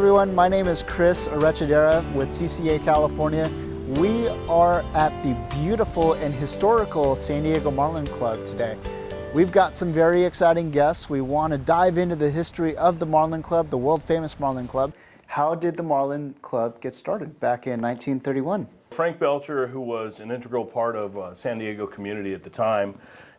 everyone, my name is Chris Arechidera with CCA California. We are at the beautiful and historical San Diego Marlin Club today. We've got some very exciting guests. We want to dive into the history of the Marlin Club, the world famous Marlin Club. How did the Marlin Club get started back in 1931? Frank Belcher, who was an integral part of San Diego community at the time,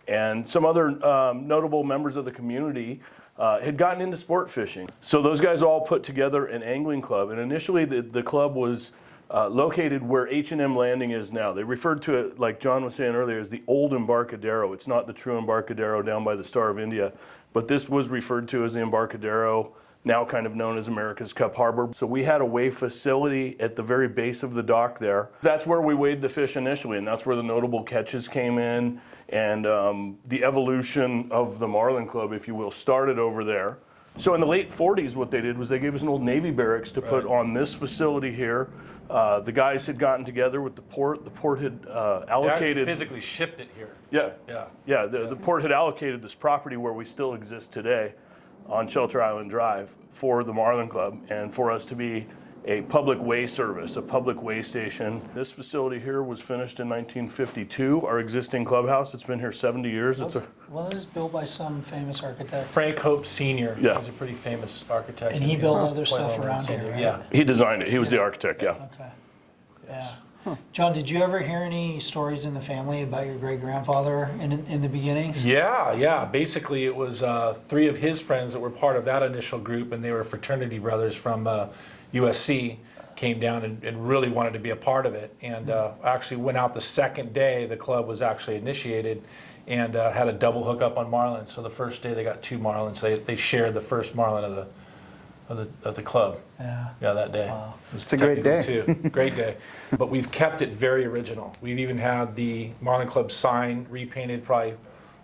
and some other notable members of the community had gotten into sport fishing. So those guys all put together an angling club, and initially the club was located where H&M Landing is now. They referred to it, like John was saying earlier, as the old Embarcadero. It's not the true Embarcadero down by the Star of India, but this was referred to as the Embarcadero, now kind of known as America's Cup Harbor. So we had a weigh facility at the very base of the dock there. That's where we weighed the fish initially, and that's where the notable catches came in. And the evolution of the Marlin Club, if you will, started over there. So in the late 40s, what they did was they gave us an old Navy barracks to put on this facility here. The guys had gotten together with the port. The port had allocated... They physically shipped it here. Yeah. The port had allocated this property where we still exist today on Shelter Island Drive for the Marlin Club and for us to be a public way service, a public way station. This facility here was finished in 1952, our existing clubhouse. It's been here 70 years. Was this built by some famous architect? Frank Hope Sr. Yeah. was a pretty famous architect. And he built other stuff around here, right? Yeah. He designed it. He was the architect, yeah. Okay. Yeah. John, did you ever hear any stories in the family about your great-grandfather in the beginnings? Yeah. Basically, it was three of his friends that were part of that initial group, and they were fraternity brothers from USC, came down and really wanted to be a part of it. And actually went out the second day the club was actually initiated and had a double hookup on marlin. So the first day they got 2 marlins. They shared the first marlin of the club. Yeah. Yeah, that day. Wow. It's a great day. Too. Great day. But we've kept it very original. We've even had the Marlin Club sign repainted probably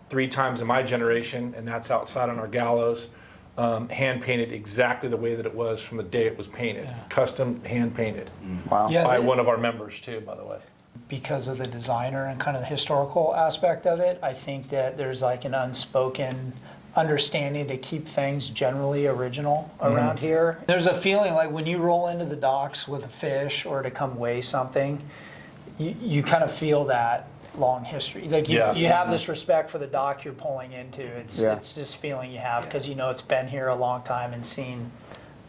3 times in my generation, and that's outside on our gallows. Hand painted exactly the way that it was from the day it was painted. Yeah. Custom hand painted. Wow. Yeah, By one of our members too, by the way. because of the designer and kind of the historical aspect of it, I think that there's like an unspoken understanding to keep things generally original around here. There's a feeling like when you roll into the docks with a fish or to come weigh something, you kind of feel that long history. Like you have this respect for the dock you're pulling into. It's this feeling you have because you know it's been here a long time and seen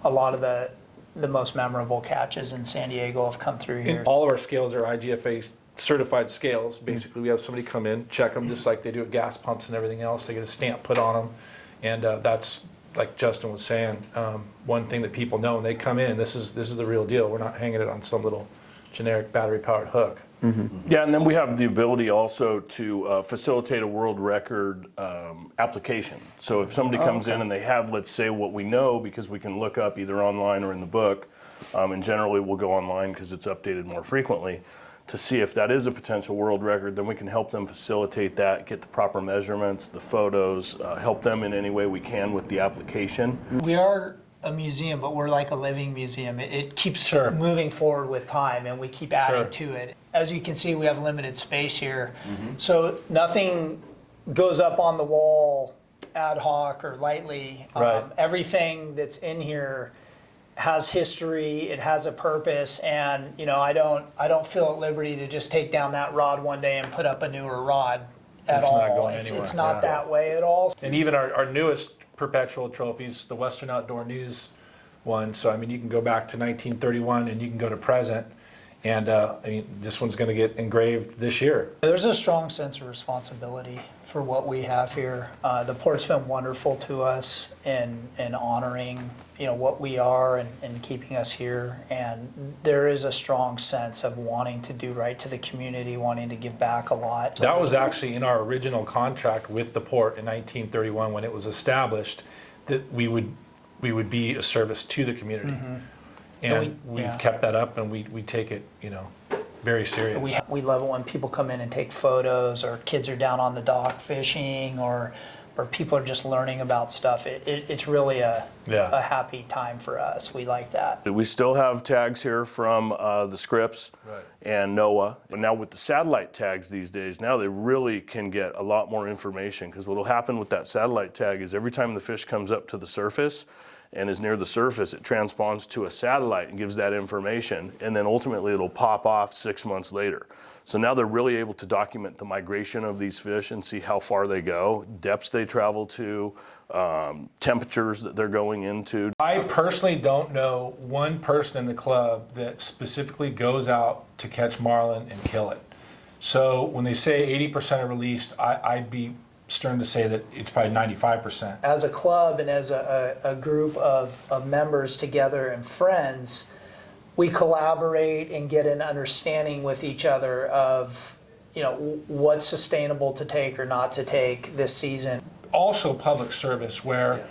a lot of the most memorable catches in San Diego have come through here. And all of our scales are IGFA certified scales. Basically, we have somebody come in, check them just like they do at gas pumps and everything else. They get a stamp put on them. And that's, like Justin was saying, one thing that people know when they come in, this is the real deal. We're not hanging it on some little generic battery-powered hook. Yeah, and then we have the ability also to facilitate a world record application. So if somebody comes in and they have, let's say, what we know, because we can look up either online or in the book, and generally we'll go online because it's updated more frequently, to see if that is a potential world record, then we can help them facilitate that, get the proper measurements, the photos, help them in any way we can with the application. We are a museum, but we're like a living museum. It keeps moving forward with time, and we keep adding to it. As you can see, we have limited space here, so nothing goes up on the wall ad hoc or lightly. Everything that's in here has history, it has a purpose, and you know I don't feel at liberty to just take down that rod one day and put up a newer rod at all. Not going anywhere. It's not that way at all. And even our newest perpetual trophies, the Western Outdoor News one. So I mean, you can go back to 1931 and you can go to present, and I mean, this one's going to get engraved this year. There's a strong sense of responsibility for what we have here. The port's been wonderful to us in honoring what we are and keeping us here, and there is a strong sense of wanting to do right to the community, wanting to give back a lot. That was actually in our original contract with the port in 1931 when it was established that we would be a service to the community. And we've kept that up, and we take it, very serious. We love it when people come in and take photos, or kids are down on the dock fishing, or people are just learning about stuff. It's really a happy time for us. We like that. We still have tags here from the Scripps and NOAA. And now with the satellite tags these days, now they really can get a lot more information, because what will happen with that satellite tag is every time the fish comes up to the surface, and is near the surface, it transponds to a satellite and gives that information, and then ultimately it'll pop off 6 months later. So now they're really able to document the migration of these fish and see how far they go, depths they travel to, temperatures that they're going into. I personally don't know one person in the club that specifically goes out to catch marlin and kill it. So when they say 80% are released, I'd be stern to say that it's probably 95%. As a club and as a group of members together and friends, we collaborate and get an understanding with each other of, you know, what's sustainable to take or not to take this season. Also public service where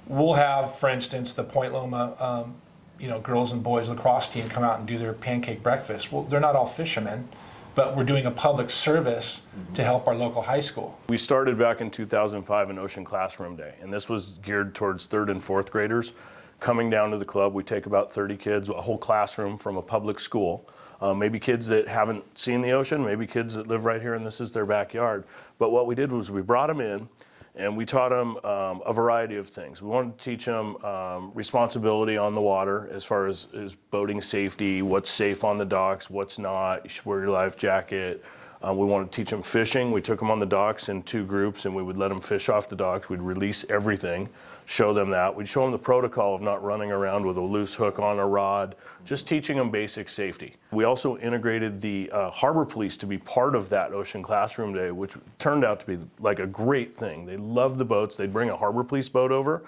we'll have, for instance, the Point Loma girls and boys lacrosse team come out and do their pancake breakfast. Well, they're not all fishermen, but we're doing a public service to help our local high school. We started back in 2005 an Ocean Classroom Day, and this was geared towards 3rd and 4th graders coming down to the club. We take about 30 kids, a whole classroom from a public school. Maybe kids that haven't seen the ocean, maybe kids that live right here and this is their backyard. But what we did was we brought them in and we taught them a variety of things. We wanted to teach them responsibility on the water as far as boating safety, what's safe on the docks, what's not, you should wear your life jacket. We wanted to teach them fishing. We took them on the docks in 2 groups and we would let them fish off the docks. We'd release everything, show them that. We'd show them the protocol of not running around with a loose hook on a rod, just teaching them basic safety. We also integrated the Harbor Police to be part of that Ocean Classroom Day, which turned out to be like a great thing. They loved the boats. They'd bring a Harbor Police boat over.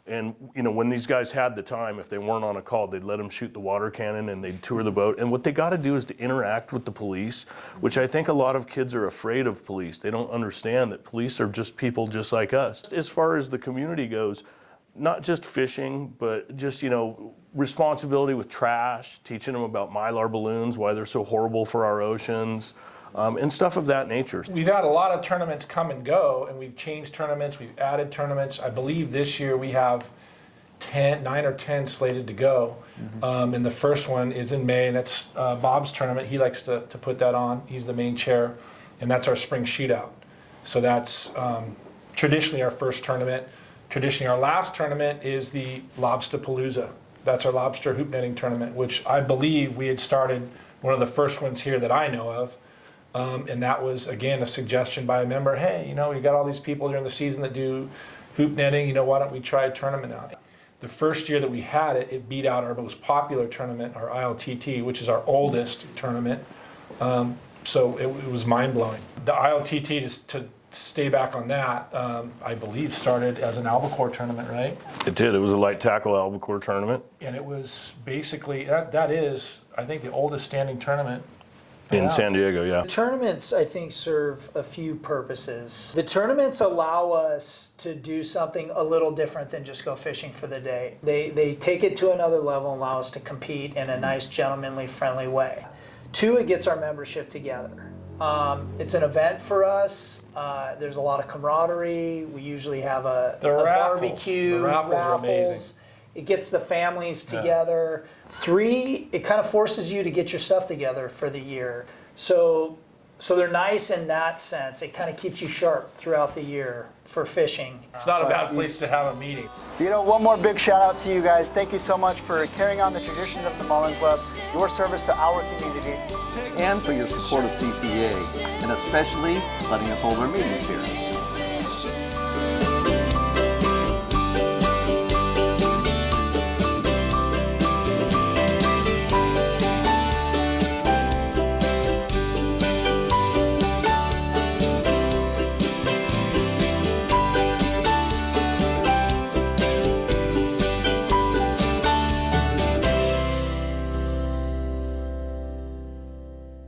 And you know, when these guys had the time, if they weren't on a call, they'd let them shoot the water cannon and they'd tour the boat. And what they got to do is to interact with the police, which I think a lot of kids are afraid of police. They don't understand that police are just people just like us. As far as the community goes, not just fishing, but just, you know, responsibility with trash, teaching them about Mylar balloons, why they're so horrible for our oceans. And stuff of that nature. We've had a lot of tournaments come and go, and we've changed tournaments, we've added tournaments. I believe this year we have 9 or 10 slated to go. And the first one is in May, and that's Bob's tournament. He likes to put that on. He's the main chair, and that's our spring shootout. So that's traditionally our first tournament. Traditionally our last tournament is the Lobsterpalooza. That's our lobster hoop netting tournament, which I believe we had started, one of the first ones here that I know of. And that was, again, a suggestion by a member. Hey, you know, we got all these people during the season that do hoop netting. You know, why don't we try a tournament out? The first year that we had it, it beat out our most popular tournament, our ILTT, which is our oldest tournament. So it was mind-blowing. The ILTT, just to stay back on that, I believe started as an albacore tournament, right? It did. It was a light tackle albacore tournament. And it was basically, that is, I think, the oldest standing tournament In San Diego, yeah. The tournaments, I think, serve a few purposes. The tournaments allow us to do something a little different than just go fishing for the day. They take it to another level and allow us to compete in a nice, gentlemanly, friendly way. 2, it gets our membership together. It's an event for us. There's a lot of camaraderie. We usually have a barbecue, the raffles are amazing. It gets the families together. 3, it kind of forces you to get your stuff together for the year. So they're nice in that sense. It kind of keeps you sharp throughout the year for fishing. It's not a bad place to have a meeting. You know, one more big shout out to you guys. Thank you so much for carrying on the tradition of the Marlin Club, your service to our community. And for your support of CCA, and especially letting us hold our meetings here.